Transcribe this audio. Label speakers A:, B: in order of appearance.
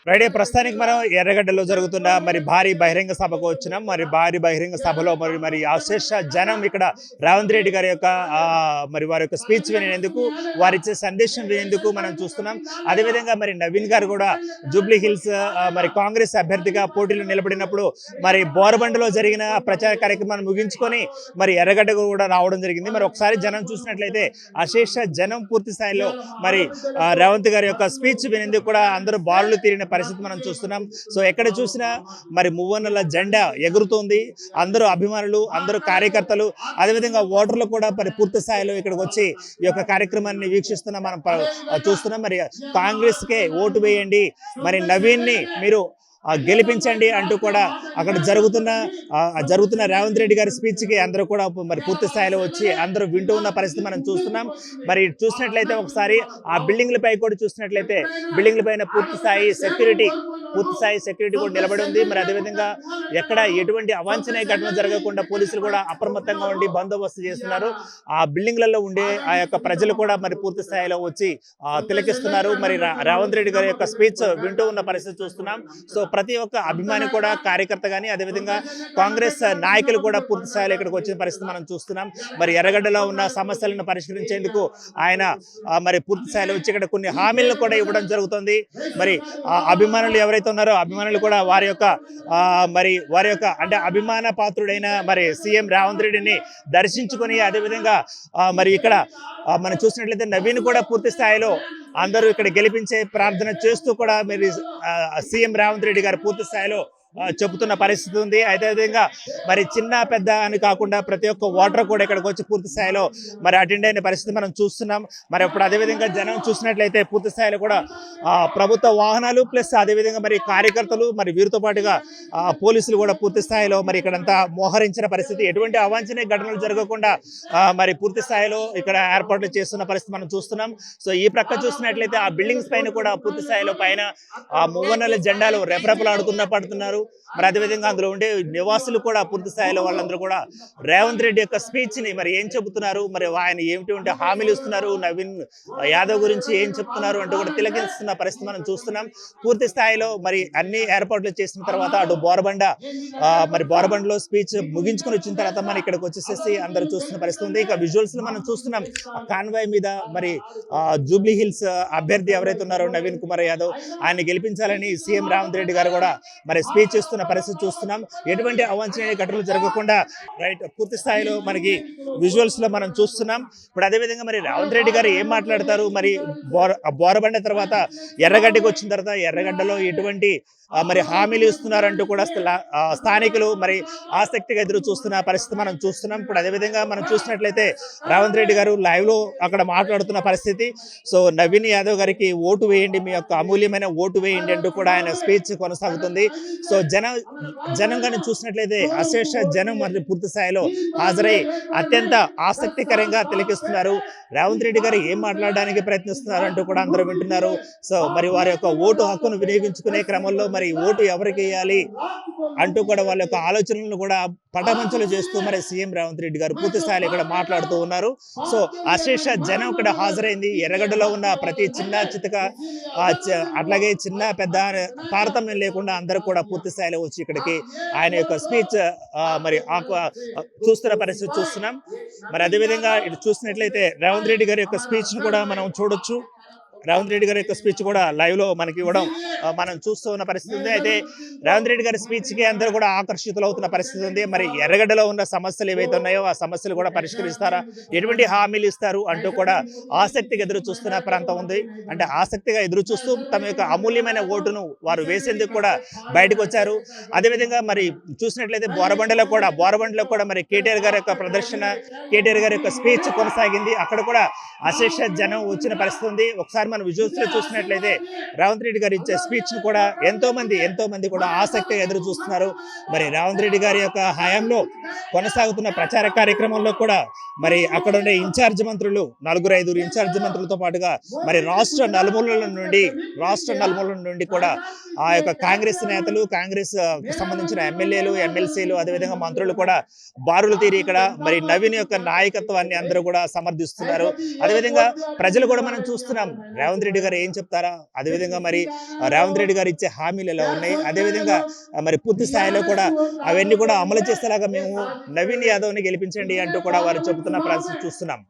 A: Friday ప్రస్తుతానికి మనం ఎర్రగడ్డలో జరుగుతున్న భారీ బహిరంగ సభకు వచ్చినాం. భారీ బహిరంగ సభలో మరి అశేష జనం ఇక్కడ రేవంత్ రెడ్డి గారి యొక్క వారి యొక్క స్పీచ్ వినేందుకు, వారిచ్చే సందేశం వినేందుకు మనం చూస్తున్నాం. అదేవిధంగా నవీన్ గారు కూడా జూబ్లీ హిల్స్ కాంగ్రెస్ అభ్యర్థిగా పోటీలో నిలబడినప్పుడు బోరబండలో జరిగిన ప్రచార కార్యక్రమాన్ని ముగించుకొని ఎర్రగడ్డకు కూడా రావడం జరిగింది. ఒకసారి జనం చూసినట్లయితే అశేష జనం పూర్తి స్థాయిలో రేవంత్ గారి యొక్క స్పీచ్ వినేందుకు కూడా అందరూ బారులు తీరిన పరిస్థితి మనం చూస్తున్నాం. సో ఎక్కడ చూసినా మువ్వన్నెల జెండా ఎగురుతోంది. అందరూ అభిమానులు, అందరూ కార్యకర్తలు, అదేవిధంగా ఓటర్లు కూడా పూర్తి స్థాయిలో ఇక్కడికి వచ్చి ఈ యొక్క కార్యక్రమాన్ని వీక్షిస్తున్నాం, మనం చూస్తున్నాం. కాంగ్రెస్ కే ఓటు వేయండి, నవీన్ ని మీరు గెలిపించండి అంటూ కూడా అక్కడ జరుగుతున్న రేవంత్ రెడ్డి గారి స్పీచ్ కి అందరూ కూడా పూర్తి స్థాయిలో వచ్చి అందరూ వింటూ ఉన్న పరిస్థితి మనం చూస్తున్నాం. చూసినట్లయితే ఒకసారి ఆ బిల్డింగ్లపై కూడా చూసినట్లయితే బిల్డింగ్ల పైన పూర్తి స్థాయి సెక్యూరిటీ కూడా నిలబడి ఉంది. అదేవిధంగా ఎక్కడ ఎటువంటి అవాంఛనీయ ఘటన జరగకుండా పోలీసులు కూడా అప్రమత్తంగా ఉండి బందోబస్తు చేస్తున్నారు. ఆ బిల్డింగ్లలో ఉండే ఆ యొక్క ప్రజలు కూడా పూర్తి స్థాయిలో వచ్చి తిలకిస్తున్నారు. రేవంత్ రెడ్డి గారి యొక్క స్పీచ్ వింటూ ఉన్న పరిస్థితి చూస్తున్నాం. సో ప్రతి ఒక్క అభిమాని కూడా, కార్యకర్త కానీ, అదేవిధంగా కాంగ్రెస్ నాయకులు కూడా పూర్తి స్థాయిలో ఇక్కడికి వచ్చిన పరిస్థితి మనం చూస్తున్నాం. ఎర్రగడ్డలో ఉన్న సమస్యలను పరిష్కరించేందుకు ఆయన పూర్తి స్థాయిలో వచ్చి ఇక్కడ కొన్ని హామీలను కూడా ఇవ్వడం జరుగుతుంది. అభిమానులు ఎవరైతే ఉన్నారో అభిమానులు కూడా వారి యొక్క అంటే అభిమాన పాత్రుడైన సీఎం రేవంత్ రెడ్డిని దర్శించుకొని, అదేవిధంగా ఇక్కడ మనం చూసినట్లయితే నవీన్ కూడా పూర్తి స్థాయిలో అందరూ ఇక్కడ గెలిపించే ప్రార్థన చేస్తూ కూడా సీఎం రేవంత్ రెడ్డి గారు పూర్తి స్థాయిలో చెబుతున్న పరిస్థితి ఉంది. అదేవిధంగా చిన్న పెద్ద అని కాకుండా ప్రతి ఒక్క ఓటర్ కూడా ఇక్కడికి వచ్చి పూర్తి స్థాయిలో అటెండ్ అయిన పరిస్థితి మనం చూస్తున్నాం. ఇప్పుడు అదేవిధంగా జనం చూసినట్లయితే పూర్తి స్థాయిలో కూడా ప్రభుత్వ వాహనాలు ప్లస్ అదేవిధంగా కార్యకర్తలు వీరితో పాటుగా పోలీసులు కూడా పూర్తి స్థాయిలో ఇక్కడంతా మోహరించిన పరిస్థితి. ఎటువంటి అవాంఛనీయ ఘటనలు జరగకుండా పూర్తి స్థాయిలో ఇక్కడ ఏర్పాట్లు చేస్తున్న పరిస్థితి మనం చూస్తున్నాం. సో ఈ ప్రక్క చూసినట్లయితే ఆ బిల్డింగ్స్ పైన కూడా పూర్తి స్థాయిలో పైన మువ్వన్నెల జెండాలు పడుతున్నారు. అదేవిధంగా అందులో ఉండే నివాసులు కూడా పూర్తి స్థాయిలో వాళ్ళందరూ కూడా రేవంత్ రెడ్డి యొక్క స్పీచ్ ని ఏం చెబుతున్నారు, ఆయన ఏమిటి హామీలు ఇస్తున్నారు, నవీన్ యాదవ్ గురించి ఏం చెప్తున్నారు అంటూ కూడా తిలకిస్తున్న పరిస్థితి మనం చూస్తున్నాం. పూర్తి స్థాయిలో అన్ని ఏర్పాట్లు చేసిన తర్వాత అటు బోరబండలో స్పీచ్ ముగించుకుని వచ్చిన తర్వాత ఇక్కడికి వచ్చేసేసి అందరూ చూస్తున్న పరిస్థితి ఉంది. ఇక విజువల్స్ లో మనం చూస్తున్నాం కాన్వాయ్ మీద జూబ్లీ హిల్స్ అభ్యర్థి ఎవరైతే ఉన్నారో నవీన్ కుమార్ యాదవ్, ఆయన గెలిపించాలని సీఎం రేవంత్ రెడ్డి గారు కూడా స్పీచ్ ఇస్తున్న పరిస్థితి చూస్తున్నాం. ఎటువంటి అవాంఛనీయ ఘటనలు జరగకుండా పూర్తి స్థాయిలో విజువల్స్ లో మనం చూస్తున్నాం. ఇప్పుడు అదేవిధంగా రేవంత్ రెడ్డి గారు ఏం మాట్లాడతారు, బోరబండ తర్వాత ఎర్రగడ్డకి వచ్చిన తర్వాత ఎర్రగడ్డలో ఎటువంటి హామీలు ఇస్తున్నారంటూ కూడా స్థానికులు ఆసక్తిగా ఎదురు చూస్తున్న పరిస్థితి మనం చూస్తున్నాం. ఇప్పుడు అదేవిధంగా మనం చూసినట్లయితే రేవంత్ రెడ్డి గారు లైవ్ లో అక్కడ మాట్లాడుతున్న పరిస్థితి. సో నవీన్ యాదవ్ గారికి ఓటు వేయండి, మీ యొక్క అమూల్యమైన ఓటు వేయండి అంటూ కూడా ఆయన స్పీచ్ కొనసాగుతుంది. సో జనం కానీ చూసినట్లయితే అశేష జనం పూర్తి స్థాయిలో హాజరై అత్యంత ఆసక్తికరంగా తిలకిస్తున్నారు. రేవంత్ రెడ్డి గారు ఏం మాట్లాడడానికి ప్రయత్నిస్తున్నారు అంటూ కూడా అందరూ వింటున్నారు. సో వారి యొక్క ఓటు హక్కును వినియోగించుకునే క్రమంలో ఓటు ఎవరికి వేయాలి అంటూ కూడా వాళ్ళ యొక్క ఆలోచనలను కూడా పటమంచలు చేస్తూ సీఎం రేవంత్ రెడ్డి గారు పూర్తి స్థాయిలో ఇక్కడ మాట్లాడుతూ ఉన్నారు. సో అశేష జనం ఇక్కడ హాజరైంది. ఎర్రగడ్డలో ఉన్న ప్రతి చిన్న చితక అట్లాగే చిన్న పెద్ద తారతమ్యం లేకుండా అందరూ కూడా పూర్తి స్థాయిలో వచ్చి ఇక్కడికి ఆయన యొక్క స్పీచ్ చూస్తున్న పరిస్థితి చూస్తున్నాం. అదేవిధంగా ఇటు చూసినట్లయితే రేవంత్ రెడ్డి గారి యొక్క స్పీచ్ ను కూడా మనం చూడొచ్చు. రేవంత్ రెడ్డి గారి యొక్క స్పీచ్ కూడా లైవ్ లో ఇవ్వడం మనం చూస్తూ ఉన్న పరిస్థితి ఉంది. అయితే రేవంత్ రెడ్డి గారి స్పీచ్ కి అందరూ కూడా ఆకర్షితులు అవుతున్న పరిస్థితి ఉంది. ఎర్రగడ్డలో ఉన్న సమస్యలు ఏవైతే ఉన్నాయో ఆ సమస్యలు కూడా పరిష్కరిస్తారా, ఎటువంటి హామీలు ఇస్తారు అంటూ కూడా ఆసక్తిగా ఎదురు చూస్తున్న ప్రాంతం ఉంది. అంటే ఆసక్తిగా ఎదురు చూస్తూ తమ యొక్క అమూల్యమైన ఓటును వారు వేసేందుకు కూడా బయటకు వచ్చారు. అదేవిధంగా చూసినట్లయితే బోరబండలో కూడా కేటీఆర్ గారి యొక్క ప్రదర్శన, కేటీఆర్ గారి యొక్క స్పీచ్ కొనసాగింది. అక్కడ కూడా అశేష జనం వచ్చిన పరిస్థితి ఉంది. ఒకసారి మనం విజువల్స్ లో చూసినట్లయితే రేవంత్ రెడ్డి గారు ఇచ్చే స్పీచ్ ను కూడా ఎంతో మంది కూడా ఆసక్తిగా ఎదురు చూస్తున్నారు. రేవంత్ రెడ్డి గారి యొక్క హయాంలో కొనసాగుతున్న ప్రచార కార్యక్రమంలో కూడా అక్కడ ఉండే ఇన్ఛార్జ్ మంత్రులు 4-5 ఇన్ఛార్జ్ మంత్రులతో పాటుగా రాష్ట్ర నలుమూలల నుండి కూడా ఆ యొక్క కాంగ్రెస్ నేతలు, కాంగ్రెస్ సంబంధించిన ఎమ్మెల్యేలు, ఎమ్మెల్సీలు, అదేవిధంగా మంత్రులు కూడా బారులు తీరి ఇక్కడ నవీన్ యొక్క నాయకత్వాన్ని అందరూ కూడా సమర్థిస్తున్నారు. అదేవిధంగా ప్రజలు కూడా మనం చూస్తున్నాం రేవంత్ రెడ్డి గారు ఏం చెప్తారా? అదేవిధంగా మరి రేవంత్ రెడ్డి గారు ఇచ్చే హామీలు ఎలా ఉన్నాయి? అదేవిధంగా మరి పూర్తి స్థాయిలో కూడా అవన్నీ కూడా అమలు చేసేలాగా మేము నవీన్ యాదవ్‌ని గెలిపించండి అంటూ కూడా వారు చెబుతున్న పరిస్థితి చూస్తున్నాం.